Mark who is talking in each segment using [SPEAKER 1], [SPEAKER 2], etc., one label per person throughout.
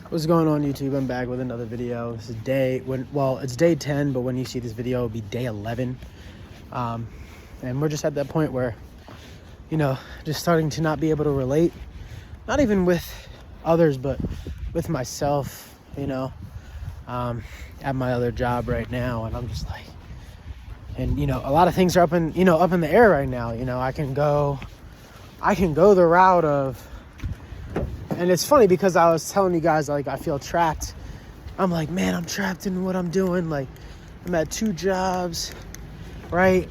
[SPEAKER 1] What's going on, YouTube? I'm back with another video. This is it's day 10, but when you see this video, it'll be day 11. And we're just at that point where, just starting to not be able to relate, not even with others, but with myself, at my other job right now. And I'm just like, and, a lot of things are up in the air right now. I can go the route of, and it's funny because I was telling you guys, like, I feel trapped. I'm like, man, I'm trapped in what I'm doing. Like, I'm at 2 jobs, right?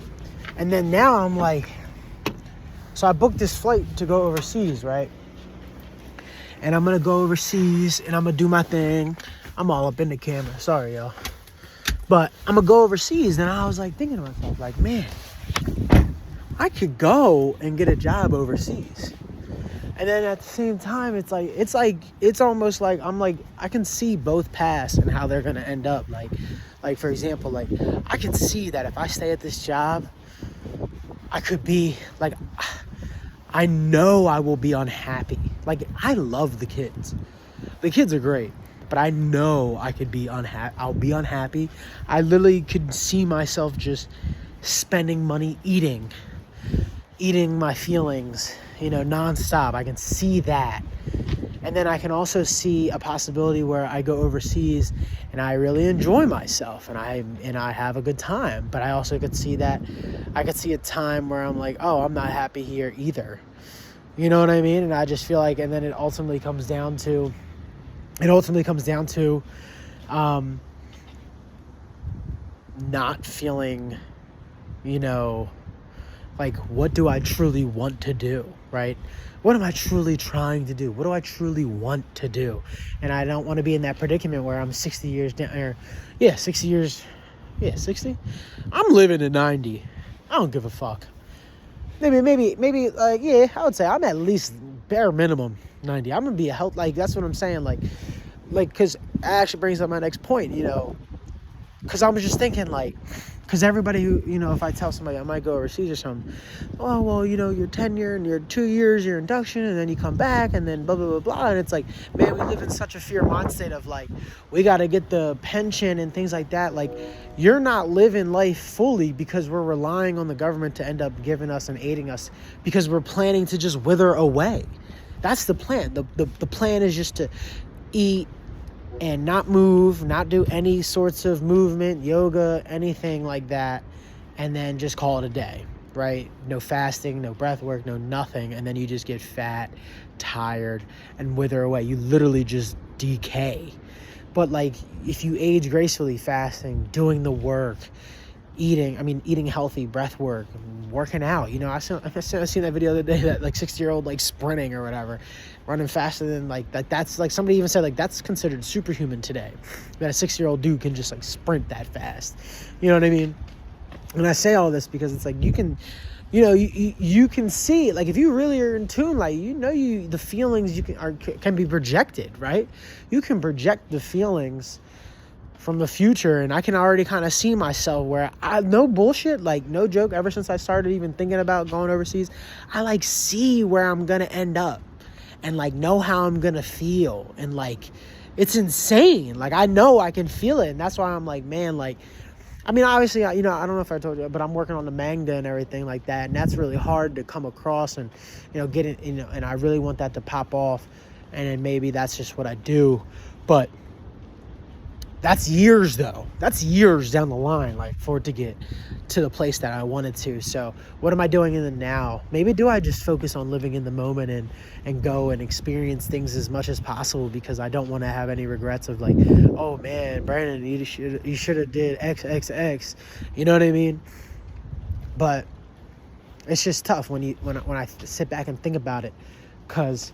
[SPEAKER 1] And then now I'm like, so I booked this flight to go overseas, right? And I'm going to go overseas and I'm going to do my thing. I'm all up in the camera. Sorry, y'all. But I'm going to go overseas. And I was like thinking to myself, like, man, I could go and get a job overseas. And then at the same time, it's almost like I can see both paths and how they're going to end up. Like, for example, like, I can see that if I stay at this job, I could be like, I know I will be unhappy. Like, I love the kids. The kids are great, but I know I could be unhappy. I'll be unhappy. I literally could see myself just spending money eating my feelings, nonstop. I can see that. And then I can also see a possibility where I go overseas and I really enjoy myself and I have a good time. But I also could see that I could see a time where I'm like, oh, I'm not happy here either. You know what I mean? And I just feel like, and then it ultimately comes down to not feeling, like, what do I truly want to do, right? What am I truly trying to do? What do I truly want to do? And I don't want to be in that predicament where I'm 60 years down, 60? I'm living to 90. I don't give a fuck. Maybe, I would say I'm at least bare minimum 90. I'm going to be that's what I'm saying, like, because it actually brings up my next point, because I was just thinking, like, because everybody who, if I tell somebody I might go overseas or something, oh, well, your tenure and your 2 years, your induction, and then you come back and then blah, blah, blah, blah. And it's like, man, we live in such a fear mind state of, like, we got to get the pension and things like that. Like, you're not living life fully because we're relying on the government to end up giving us and aiding us because we're planning to just wither away. That's the plan. The plan is just to eat and not move, not do any sorts of movement, yoga, anything like that, and then just call it a day, right? No fasting, no breath work, no nothing, and then you just get fat, tired, and wither away. You literally just decay. But, like, if you age gracefully, fasting, doing the work, eating healthy, breath work, working out. I seen that video the other day, that, like, 60-year-old, like, sprinting or whatever, running faster than, like, that's, like, somebody even said, like, that's considered superhuman today, that a 60-year-old dude can just, like, sprint that fast. You know what I mean? And I say all this because it's like, you can see, like, if you really are in tune, like, the feelings can be projected, right? You can project the feelings from the future, and I can already kind of see myself where no bullshit, like, no joke, ever since I started even thinking about going overseas, I, like, see where I'm gonna end up and, like, know how I'm gonna feel, and, like, it's insane. Like, I know I can feel it, and that's why I'm like, man, like, obviously, I don't know if I told you, but I'm working on the manga and everything like that, and that's really hard to come across and, get it, and I really want that to pop off, and then maybe that's just what I do, but that's years, though. That's years down the line, like, for it to get to the place that I wanted to. So what am I doing in the now? Maybe do I just focus on living in the moment and go and experience things as much as possible, because I don't want to have any regrets of, like, oh, man, Brandon, you should have did XXX. You know what I mean? But it's just tough when I sit back and think about it, because,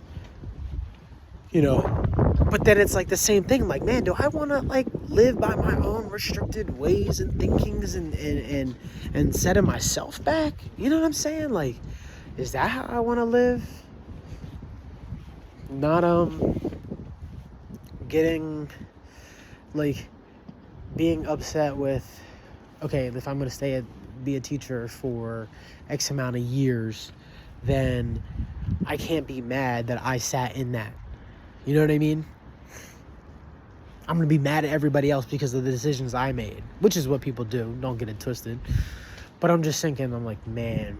[SPEAKER 1] but then it's like the same thing. Like, man, do I want to, like, live by my own restricted ways and thinkings and setting myself back? You know what I'm saying? Like, is that how I want to live? Not getting, like, being upset with, okay, if I'm going to be a teacher for X amount of years, then I can't be mad that I sat in that. You know what I mean? I'm going to be mad at everybody else because of the decisions I made, which is what people do. Don't get it twisted. But I'm just thinking, I'm like, man,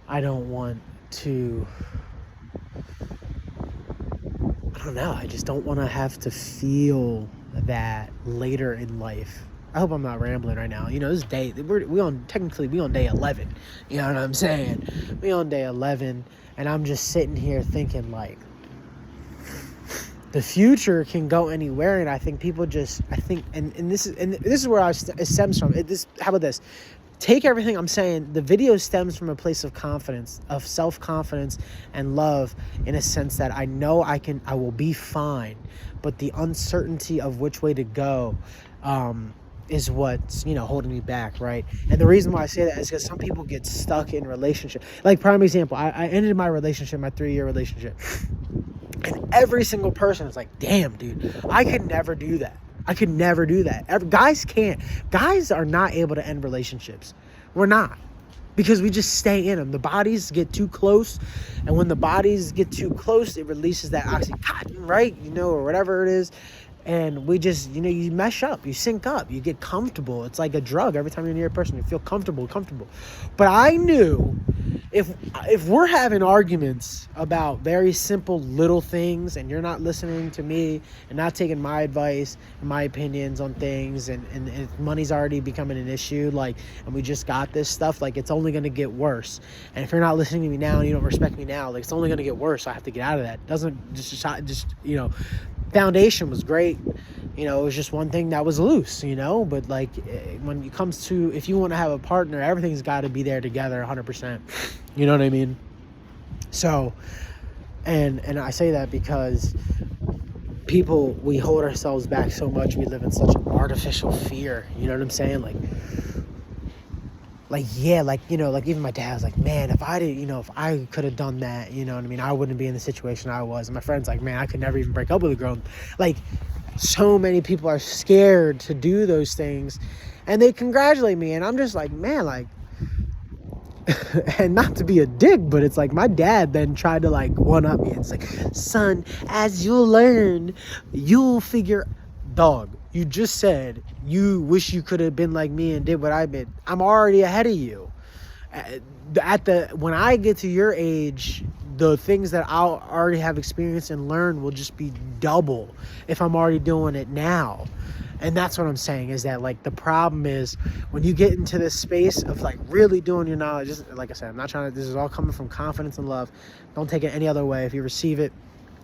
[SPEAKER 1] I don't want to, I don't know. I just don't want to have to feel that later in life. I hope I'm not rambling right now. You know, this day, we on day 11. You know what I'm saying? We on day 11, and I'm just sitting here thinking, like, the future can go anywhere, and I think people just, and this is where it stems from. How about this? Take everything I'm saying. The video stems from a place of confidence, of self-confidence and love, in a sense that I know I will be fine, but the uncertainty of which way to go, is what's, holding me back, right? And the reason why I say that is because some people get stuck in relationship. Like, prime example, I ended my relationship, my 3-year relationship. And every single person is like, damn, dude, I could never do that. I could never do that. Guys can't. Guys are not able to end relationships. We're not. Because we just stay in them. The bodies get too close. And when the bodies get too close, it releases that oxytocin, right? Or whatever it is. And we just, you mesh up, you sync up, you get comfortable. It's like a drug. Every time you're near a person, you feel comfortable. But I knew if we're having arguments about very simple little things, and you're not listening to me and not taking my advice and my opinions on things, and money's already becoming an issue, and we just got this stuff, it's only going to get worse. And if you're not listening to me now and you don't respect me now, it's only going to get worse. I have to get out of that. Foundation was great. It was just one thing that was loose, but when it comes to, if you want to have a partner, everything's got to be there together 100%. You know what I mean? So, and I say that because we hold ourselves back so much. We live in such artificial fear. You know what I'm saying? Even my dad was like, man, if I could have done that, you know what I mean, I wouldn't be in the situation I was. And my friend's like, man, I could never even break up with a girl. So many people are scared to do those things, and they congratulate me, and I'm just like, man, and not to be a dick, but it's like my dad then tried to one up me. It's like, son, as you'll learn, you'll figure. Dog, you just said you wish you could have been like me and did what I did. I'm already ahead of you. When I get to your age, the things that I'll already have experienced and learned will just be double if I'm already doing it now. And that's what I'm saying, is that the problem is when you get into this space of really doing your knowledge, just, like I said, I'm not trying to, this is all coming from confidence and love. Don't take it any other way. If you receive it,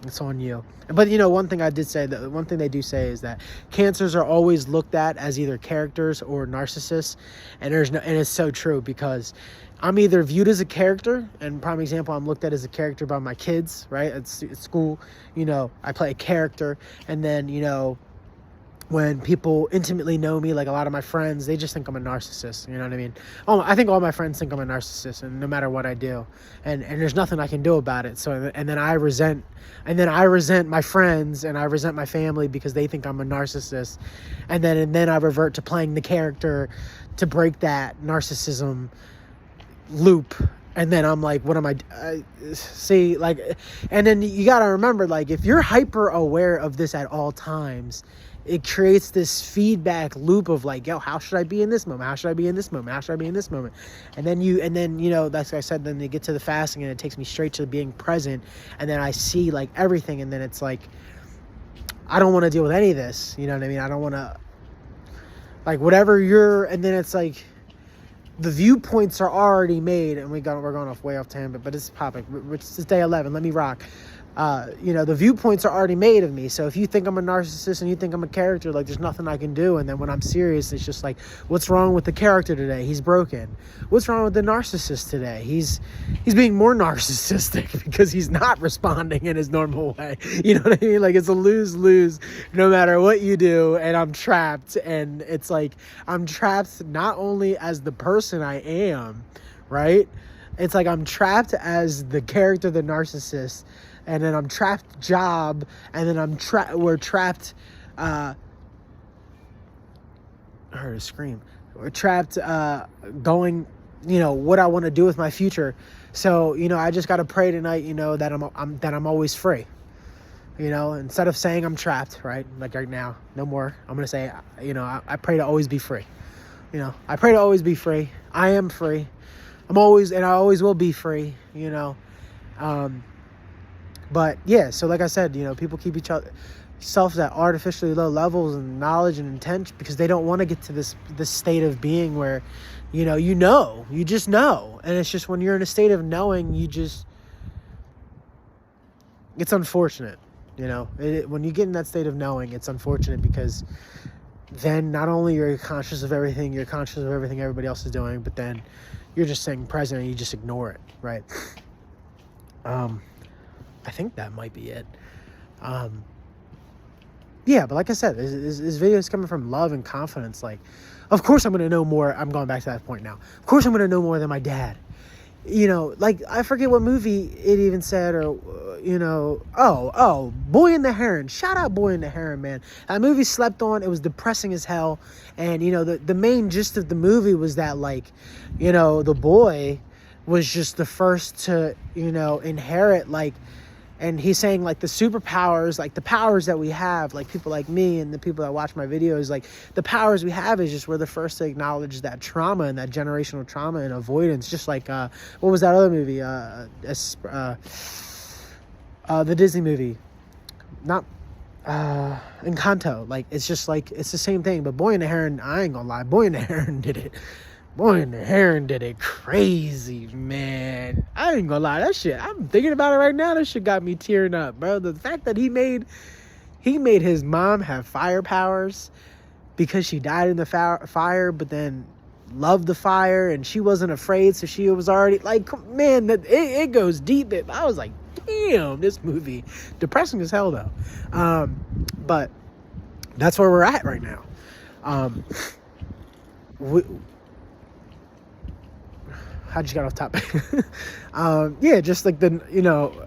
[SPEAKER 1] it's on you. But one thing I did say, that one thing they do say is that cancers are always looked at as either characters or narcissists, and it's so true, because I'm either viewed as a character, and prime example, I'm looked at as a character by my kids, right? At school, I play a character, and then when people intimately know me, a lot of my friends, they just think I'm a narcissist. You know what I mean? I think all my friends think I'm a narcissist, and no matter what I do, and there's nothing I can do about it. So, and then I resent my friends, and I resent my family because they think I'm a narcissist, and then I revert to playing the character to break that narcissism loop. And then I'm like, what am I see? And then you got to remember, if you're hyper aware of this at all times, it creates this feedback loop of yo, how should I be in this moment? How should I be in this moment? How should I be in this moment? And then that's like I said, then they get to the fasting, and it takes me straight to being present. And then I see everything. And then it's I don't want to deal with any of this. You know what I mean? I don't want to, whatever and then it's the viewpoints are already made, and we're going way off tangent, but it's popping. It's day 11. Let me rock. The viewpoints are already made of me. So if you think I'm a narcissist and you think I'm a character, there's nothing I can do. And then when I'm serious, it's just what's wrong with the character today? He's broken. What's wrong with the narcissist today? He's being more narcissistic because he's not responding in his normal way. You know what I mean? It's a lose-lose no matter what you do. And I'm trapped. And it's I'm trapped not only as the person I am, right? It's I'm trapped as the character, the narcissist. And then I'm trapped job, and then we're trapped, I heard a scream. We're trapped, going, what I want to do with my future. So, I just got to pray tonight, that I'm always free. You know, instead of saying I'm trapped, right? Like right now, no more. I'm going to say, you know, I pray to always be free. You know, I pray to always be free. I am free. I always will be free, you know. But yeah, so like I said, you know, people keep each other self at artificially low levels and knowledge and intent because they don't want to get to this state of being where, you just know. And it's just when you're in a state of knowing, it's unfortunate, you know. When you get in that state of knowing, it's unfortunate because then not only you're conscious of everything, you're conscious of everything everybody else is doing, but then you're just saying present and you just ignore it, right? I think that might be it. Yeah, but like I said, this video is coming from love and confidence. Like, of course I'm going to know more. I'm going back to that point now. Of course I'm going to know more than my dad. You know, like, I forget what movie it even said, or, you know, Boy and the Heron. Shout out Boy and the Heron, man. That movie slept on. It was depressing as hell. And, you know, the main gist of the movie was that, like, you know, the boy was just the first to, you know, inherit, like, and he's saying, like, the superpowers, like the powers that we have, like people like me and the people that watch my videos, like the powers we have is just we're the first to acknowledge that trauma and that generational trauma and avoidance. Just like, what was that other movie? The Disney movie, not Encanto. Like, it's just like, it's the same thing. But Boy and the Heron, I ain't gonna lie, Boy and the Heron did it. Boy and the Heron did it crazy, man. I ain't gonna lie, that shit, I'm thinking about it right now, that shit got me tearing up, bro. The fact that he made his mom have fire powers because she died in the fire, but then loved the fire and she wasn't afraid, so she was already, like, man, it goes deep. I was like, damn, this movie, depressing as hell though. But that's where we're at right now. I just got off topic. Yeah, just like you know,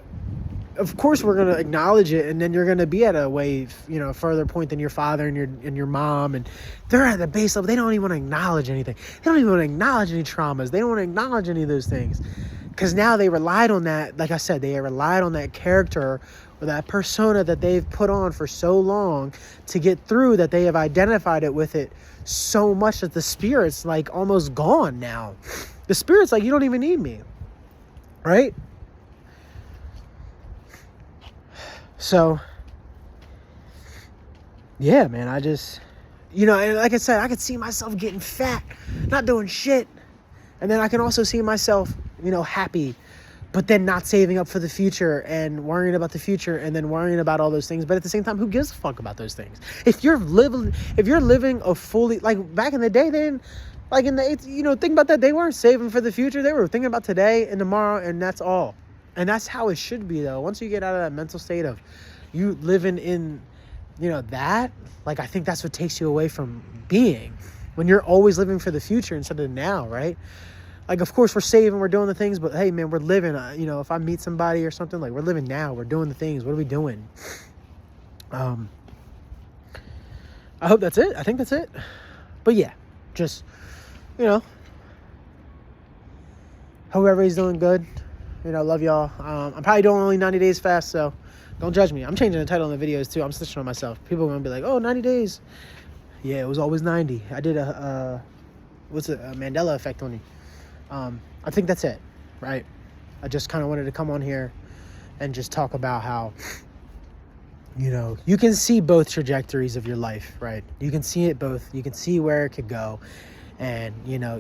[SPEAKER 1] of course we're going to acknowledge it, and then you're going to be at a way, you know, further point than your father and your mom, and they're at the base level. They don't even want to acknowledge anything. They don't even want to acknowledge any traumas. They don't want to acknowledge any of those things because now they relied on that. Like I said, they relied on that character or that persona that they've put on for so long to get through, that they have identified it with it so much that the spirit's like almost gone now. The spirit's like, you don't even need me, right? So, yeah, man, I just, you know, and like I said, I could see myself getting fat, not doing shit. And then I can also see myself, you know, happy, but then not saving up for the future and worrying about the future and then worrying about all those things. But at the same time, who gives a fuck about those things? If you're living a fully, like back in the day, then, like in the 80s, you know, think about that. They weren't saving for the future. They were thinking about today and tomorrow, and that's all. And that's how it should be, though. Once you get out of that mental state of you living in, you know, that, like, I think that's what takes you away from being. When you're always living for the future instead of now, right? Like, of course, we're saving, we're doing the things, but hey, man, we're living. You know, if I meet somebody or something, like, we're living now. We're doing the things. What are we doing? I hope that's it. I think that's it. But yeah, just, you know, hope everybody's doing good. You know, love y'all. I'm probably doing only 90 days fast, so don't judge me. I'm changing the title on the videos too. I'm snitching on myself. People are gonna be like, oh, 90 days. Yeah, it was always 90. I did a Mandela effect on you. I think that's it, right? I just kind of wanted to come on here and just talk about how, you know, you can see both trajectories of your life, right? You can see it both. You can see where it could go. And, you know,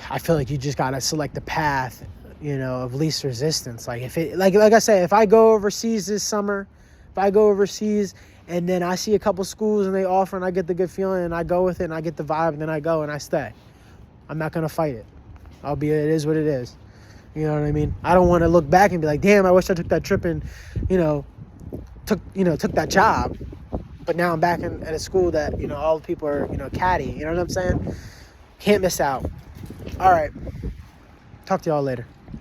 [SPEAKER 1] I feel like you just got to select the path, you know, of least resistance. Like, if it, like I say, if I go overseas this summer, and then I see a couple schools and they offer and I get the good feeling and I go with it and I get the vibe and then I go and I stay. I'm not going to fight it. It is what it is. You know what I mean? I don't want to look back and be like, damn, I wish I took that trip and, took that job. But now I'm back at a school that, you know, all the people are, you know, catty. You know what I'm saying? Can't miss out. All right. Talk to y'all later.